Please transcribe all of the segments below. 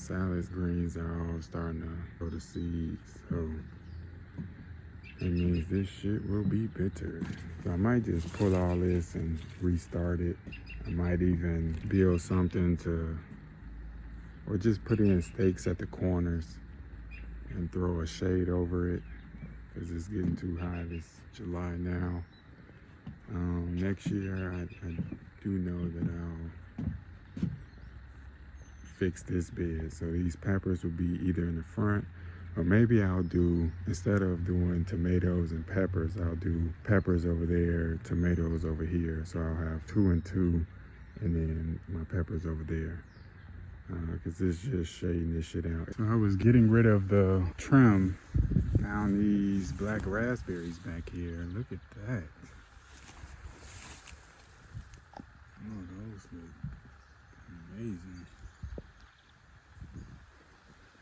salad greens are all starting to go to seeds, so it means this shit will be bitter. So I might just pull all this and restart it. I might even build something to, or just put in stakes at the corners and throw a shade over it because it's getting too hot. It's July now. Next year, I do know that I'll fix this bed. So these peppers will be either in the front, or maybe I'll do, instead of doing tomatoes and peppers, I'll do peppers over there, tomatoes over here. So I'll have 2 and 2, and then my peppers over there. Because it's just shading this shit out. So I was getting rid of the trim. Found these black raspberries back here. Look at that. Oh, those look amazing.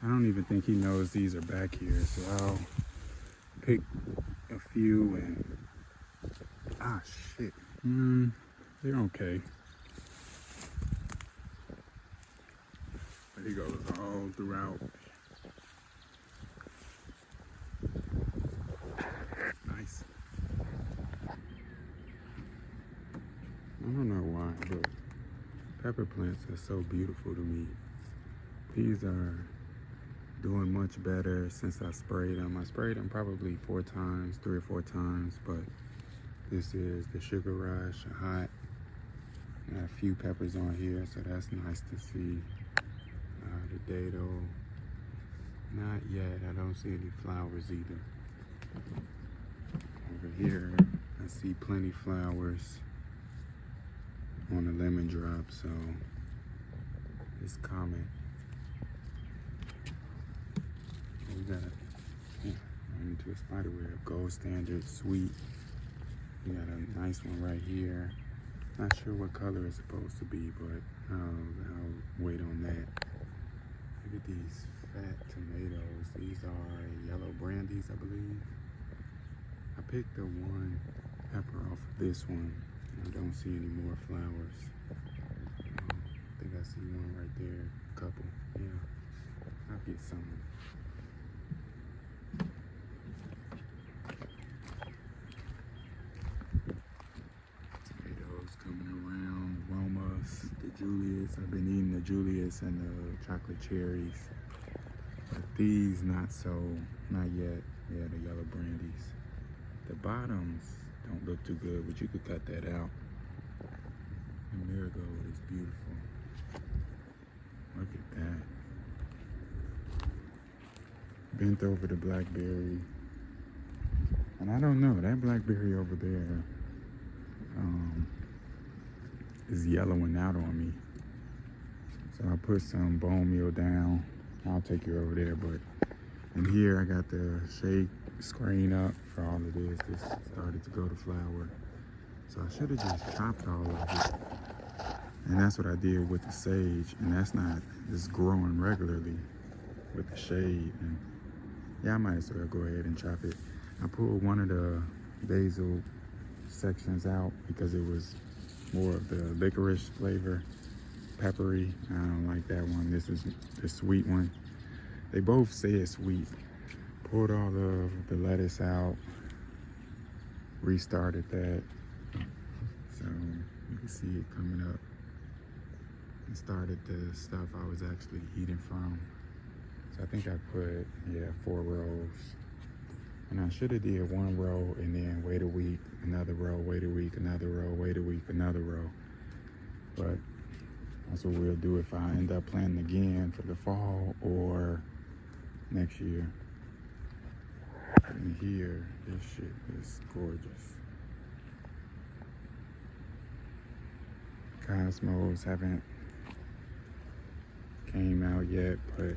I don't even think he knows these are back here, so I'll pick a few and, shit. They're okay. But he goes all throughout. Nice. I don't know why, but pepper plants are so beautiful to me. These are doing much better since I sprayed them. I sprayed them probably 3 or 4 times, but this is the Sugar Rush Hot. Got a few peppers on here, so that's nice to see. The dado, not yet. I don't see any flowers either. Over here, I see plenty flowers on the lemon drop, so it's coming. We got into a spiderweb, gold standard, sweet. We got a nice one right here. Not sure what color it's supposed to be, but I'll wait on that. Look at these fat tomatoes. These are yellow brandies, I believe. I picked the one pepper off of this one. I don't see any more flowers. I think I see one right there. A couple. Yeah. I'll get some. Tomatoes coming around. Romas, the Julius. I've been eating the Julius and the chocolate cherries. But these not yet. Yeah, the yellow brandies. The bottoms don't look too good, but you could cut that out. The marigold is beautiful. Look at that. Bent over the blackberry. And I don't know, that blackberry over there is yellowing out on me. So I put some bone meal down. I'll take you over there, but in here I got the shade screen up for all of this. This started to go to flower. So I should have just chopped all of it. And that's what I did with the sage. And that's not just growing regularly with the shade. And yeah, I might as well go ahead and chop it. I pulled one of the basil sections out because it was more of the licorice flavor, peppery. I don't like that one. This is the sweet one. They both say it's sweet. Pulled all of the lettuce out, restarted that. So you can see it coming up. And started the stuff I was actually eating from. So I think I put, 4 rows. And I should have did 1 row and then wait a week, another row, wait a week, another row, wait a week, another row. But that's what we'll do if I end up planting again for the fall or next year. And here, this shit is gorgeous. Cosmos haven't came out yet, but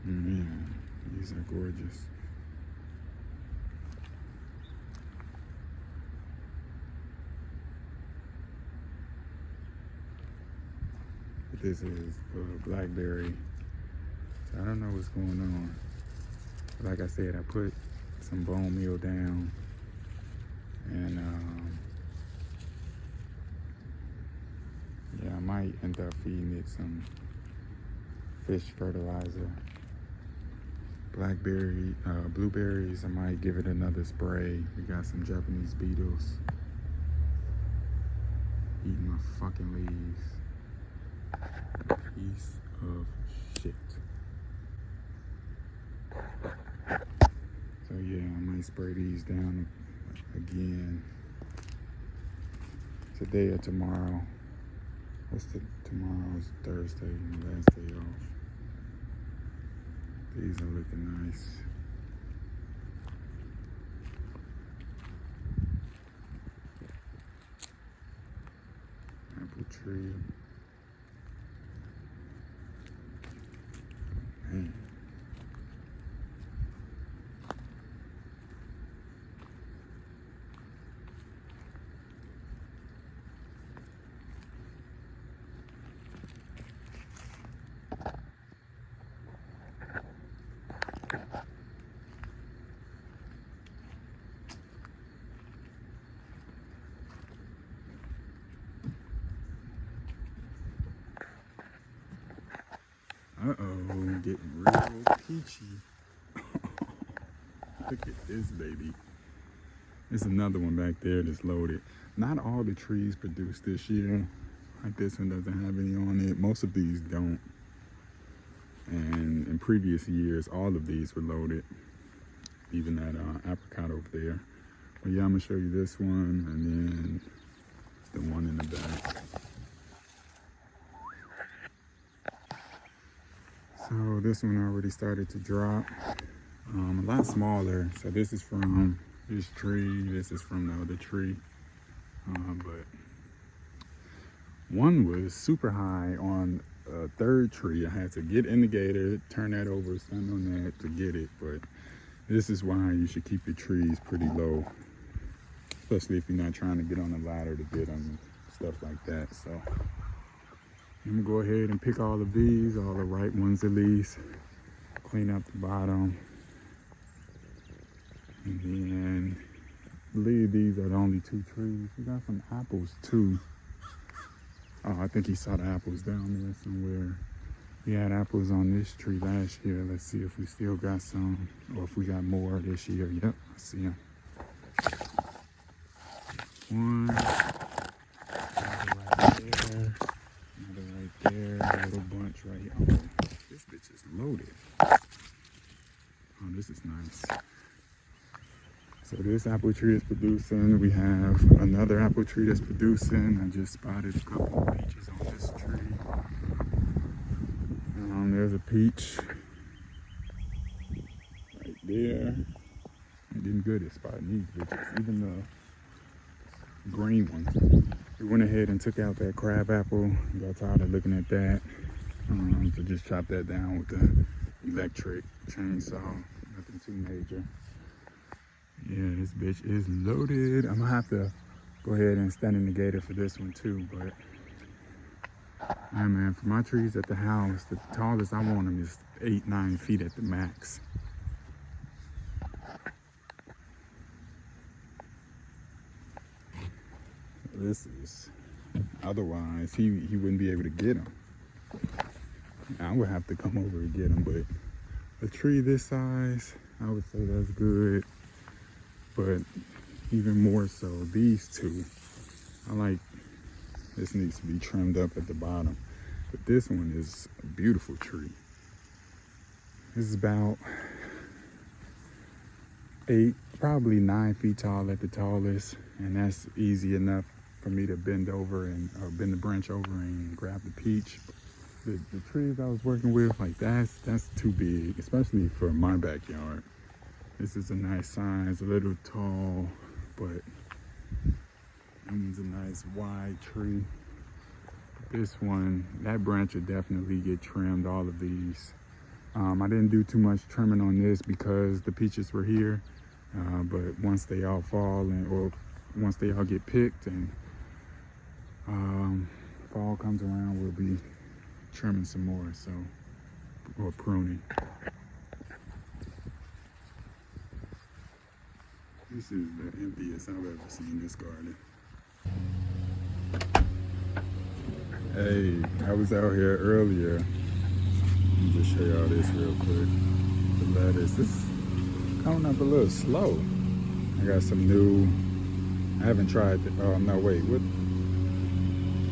man, these are gorgeous. But this is blackberry. So I don't know what's going on. But like I said, I put some bone meal down and yeah, I might end up feeding it some fish fertilizer. Blackberry, blueberries, I might give it another spray. We got some Japanese beetles eating my fucking leaves. Piece of shit. So yeah, I might spray these down again today or tomorrow. Tomorrow's Thursday, my last day off. These are looking nice. Apple tree. Man. Uh-oh, getting real peachy. Look at this baby. There's another one back there that's loaded. Not all the trees produced this year. Like this one doesn't have any on it. Most of these don't. And in previous years, all of these were loaded. Even that apricot over there. But yeah, I'm gonna show you this one and then the one in the back. So this one already started to drop. A lot smaller. So this is from this tree. This is from the other tree. But one was super high on a third tree. I had to get in the gator, turn that over, stand on that to get it. But this is why you should keep your trees pretty low, especially if you're not trying to get on a ladder to get them, stuff like that. So I'm gonna go ahead and pick all of these, all the right ones at least, clean up the bottom, and then I believe these are the only two trees. We got some apples too. Oh, I think he saw the apples down there somewhere. We had apples on this tree last year. Let's see if we still got some, or if we got more this year. Yep, I see them. One, another right there, another right there, a little bunch right here. Oh, this bitch is loaded. Oh, this is nice. So this apple tree is producing. We have another apple tree that's producing. I just spotted a couple of peaches on this tree. There's a peach right there. I didn't good at spotting these bitches, even the green ones. We went ahead and took out that crab apple. Got tired of looking at that. So just chop that down with the electric chainsaw. Nothing too major. Yeah, this bitch is loaded. I'm gonna have to go ahead and stand in the gator for this one too, but yeah, man, for my trees at the house, the tallest I want them is 8-9 feet at the max. This is, otherwise he wouldn't be able to get them. I would have to come over and get them, but a tree this size, I would say that's good. But even more so, these two, I like, this needs to be trimmed up at the bottom. But this one is a beautiful tree. This is about 8, probably 9 feet tall at the tallest. And that's easy enough for me to bend over and bend the branch over and grab the peach. The trees I was working with, like that's too big, especially for my backyard. This is a nice size, a little tall, but that one's a nice wide tree. This one, that branch would definitely get trimmed, all of these. I didn't do too much trimming on this because the peaches were here, but once they all fall or once they all get picked and fall comes around, we'll be trimming some more, so, or pruning. This is the emptiest I've ever seen this garden. Hey, I was out here earlier. Let me just show y'all this real quick. The lettuce, it's coming up a little slow. I got some new, I haven't tried, oh no, wait, what?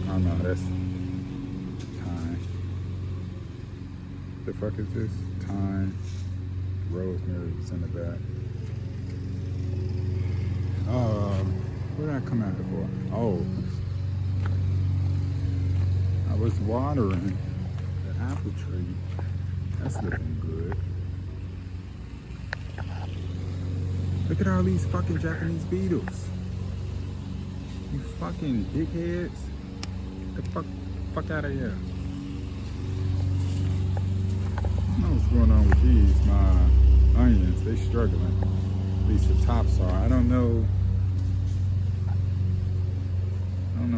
Oh no, that's thyme. The fuck is this? Thyme, rosemary's in the back. What did I come out here for? Oh, I was watering the apple tree. That's looking good. Look at all these fucking Japanese beetles. You fucking dickheads. Get the fuck out of here. I don't know what's going on with these. My onions, they struggling. At least the tops are. I don't know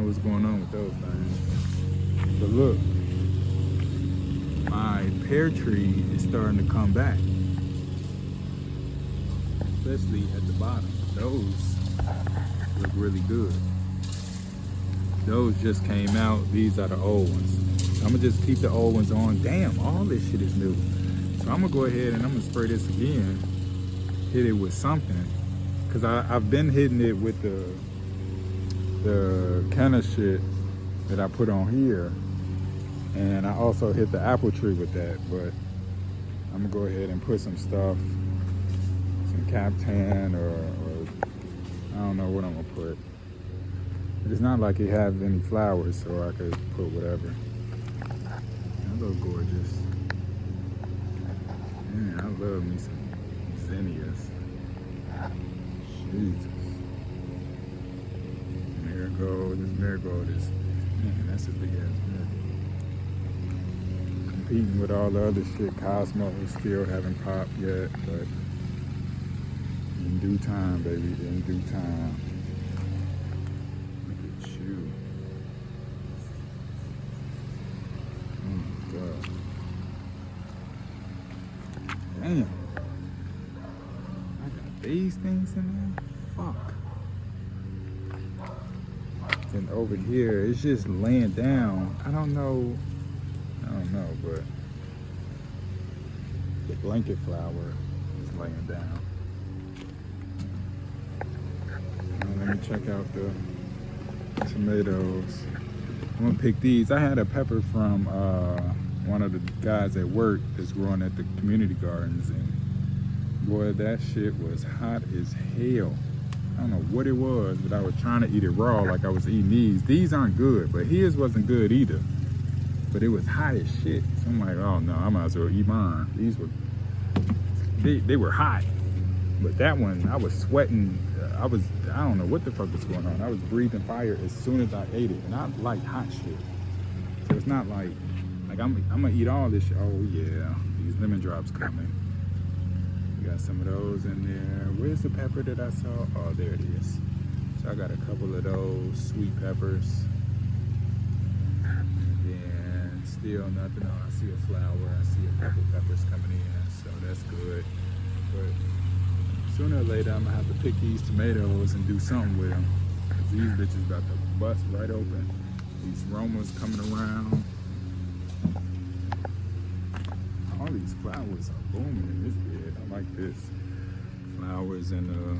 what's going on with those things. But look, my pear tree is starting to come back. Especially at the bottom. Those look really good. Those just came out. These are the old ones. So I'm gonna just keep the old ones on. Damn, all this shit is new. So I'm gonna go ahead and I'm gonna spray this again. Hit it with something. Cause I've been hitting it with the kind of shit that I put on here. And I also hit the apple tree with that. But I'm gonna go ahead and put some stuff, some Captan or I don't know what I'm gonna put. It's not like it has any flowers, so I could put whatever. That look gorgeous. Man, I love me some zinnias. Jesus. Marigold, this marigold is, man, that's a big ass marigold. Competing with all the other shit. Cosmo still haven't popped yet, but in due time, baby, in due time. Look at you. Oh my God. Damn. I got these things in there? Fuck. And over here, it's just laying down. I don't know, but the blanket flower is laying down. Now let me check out the tomatoes. I'm gonna pick these. I had a pepper from one of the guys at work that's growing at the community gardens, and boy, that shit was hot as hell. I don't know what it was, but I was trying to eat it raw like I was eating these. These aren't good, but his wasn't good either. But it was hot as shit. So I'm like, oh no, I might as well eat mine. These were, they were hot. But that one, I was sweating. I don't know what the fuck was going on. I was breathing fire as soon as I ate it. And I like hot shit. So it's not like I'm gonna eat all this shit. Oh yeah, these lemon drops coming. Got some of those in there. Where's the pepper that I saw? Oh, there it is. So I got a couple of those sweet peppers. And then still nothing. Oh, I see a flower. I see a couple peppers coming in. So that's good. But sooner or later, I'm gonna have to pick these tomatoes and do something with them. Cause these bitches about to bust right open. These Romas coming around. All these flowers are booming in this bed. I like this. Flowers in the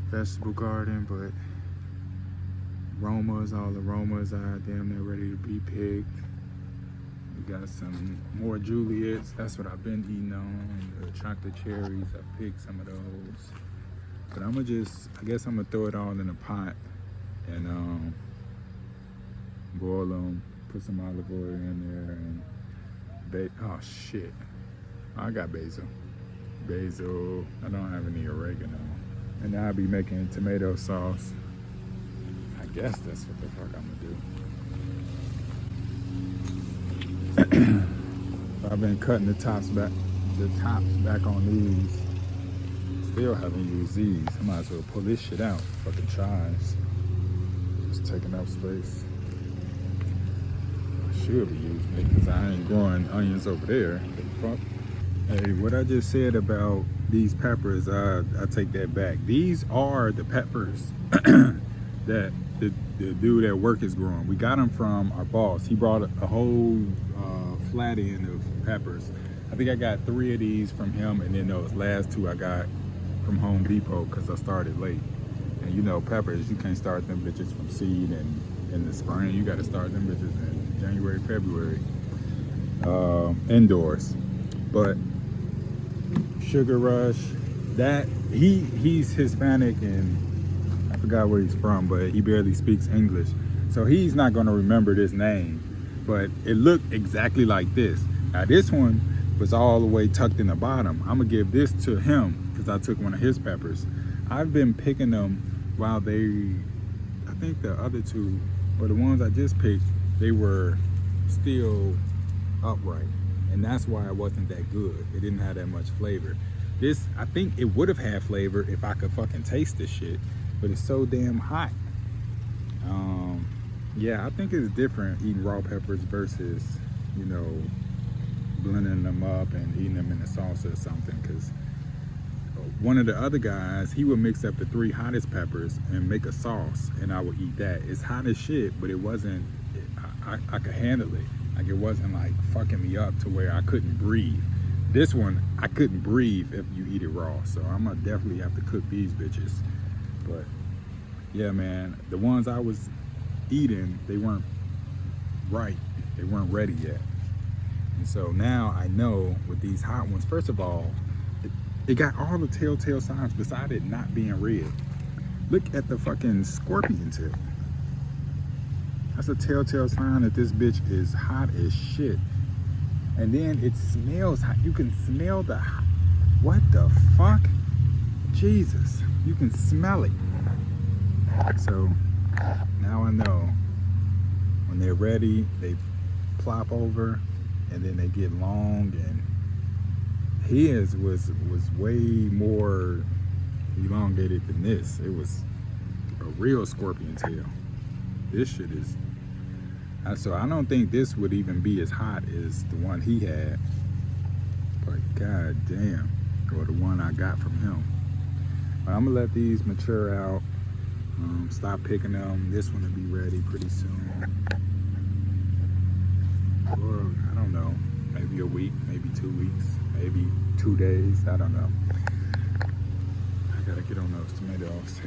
vegetable garden, but all the aromas are damn near ready to be picked. We got some more Juliets. That's what I've been eating on. The chocolate cherries, I picked some of those. But I guess I'm gonna throw it all in a pot and boil them, put some olive oil in there, and oh shit, I got basil. I don't have any oregano. And now I'll be making tomato sauce. I guess that's what the fuck I'm gonna do. I've been cutting the tops back on these. Still haven't used these. I might as well pull this shit out. Fucking chives. It's taking up space. Should be using it because I ain't growing onions over there. Fuck. Hey, what I just said about these peppers, I take that back. These are the peppers that the dude at work is growing. We got them from our boss. He brought a whole flat end of peppers. I think I got 3 of these from him, and then those last 2 I got from Home Depot because I started late. And you know, peppers, you can't start them bitches from seed and in the spring. You got to start them bitches in January, February, indoors. But Sugar Rush, that he's Hispanic and I forgot where he's from, but he barely speaks English, so he's not going to remember this name. But it looked exactly like this. Now this one was all the way tucked in the bottom. I'm gonna give this to him because I took one of his peppers. I've been picking them while I think the other 2, or the ones I just picked, they were still upright, and that's why it wasn't that good. It didn't have that much flavor. This, I think it would have had flavor if I could fucking taste this shit, but it's so damn hot. Yeah, I think it's different eating raw peppers versus, you know, blending them up and eating them in a salsa or something. Because one of the other guys, he would mix up the 3 hottest peppers and make a sauce, and I would eat that. It's hot as shit, but it wasn't, I could handle it. Like, it wasn't like fucking me up to where I couldn't breathe. This one, I couldn't breathe if you eat it raw. So I'm gonna definitely have to cook these bitches. But yeah, man, the ones I was eating, they weren't right. They weren't ready yet. And so now I know with these hot ones, first of all, it got all the telltale signs beside it not being red. Look at the fucking scorpion tip. That's a telltale sign that this bitch is hot as shit. And then it smells hot. You can smell the hot. What the fuck? Jesus, you can smell it. So now I know when they're ready, they plop over and then they get long, and his was way more elongated than this. It was a real scorpion tail. This shit is, so I don't think this would even be as hot as the one he had, but god damn, or the one I got from him. But I'm gonna let these mature out, stop picking them. This one will be ready pretty soon, or I don't know, maybe a week, maybe 2 weeks, maybe 2 days, I don't know. I gotta get on those tomatoes.